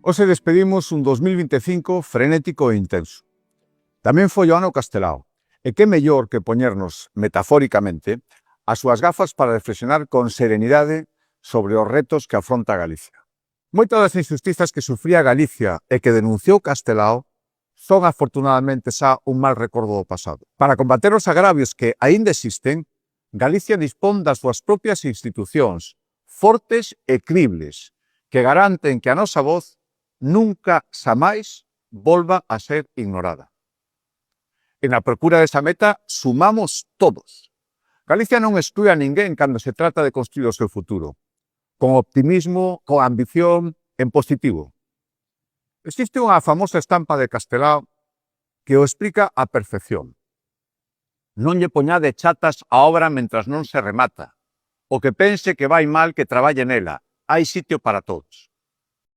Hoxe despedimos un 2025 frenético e intenso. Tamén foi o ano Castelao, e que mellor que poñernos, metafóricamente, as súas gafas para reflexionar con serenidade sobre os retos que afronta Galicia. Moitas das injustizas que sufría Galicia e que denunciou Castelao son afortunadamente xa un mal recordo do pasado. Para combater os agravios que aínda existen, Galicia dispón das súas propias institucións, fortes e cribles, que garanten que a nosa voz nunca xamais volva a ser ignorada. E na procura desa meta sumamos todos. Galicia non exclúe a ninguén cando se trata de construir o seu futuro, con optimismo, con ambición, en positivo. Existe unha famosa estampa de Castelao que o explica á perfección. Non lle poñade chatas a obra mentras non se remata. O que pense que vai mal que traballe nela. Hai sitio para todos.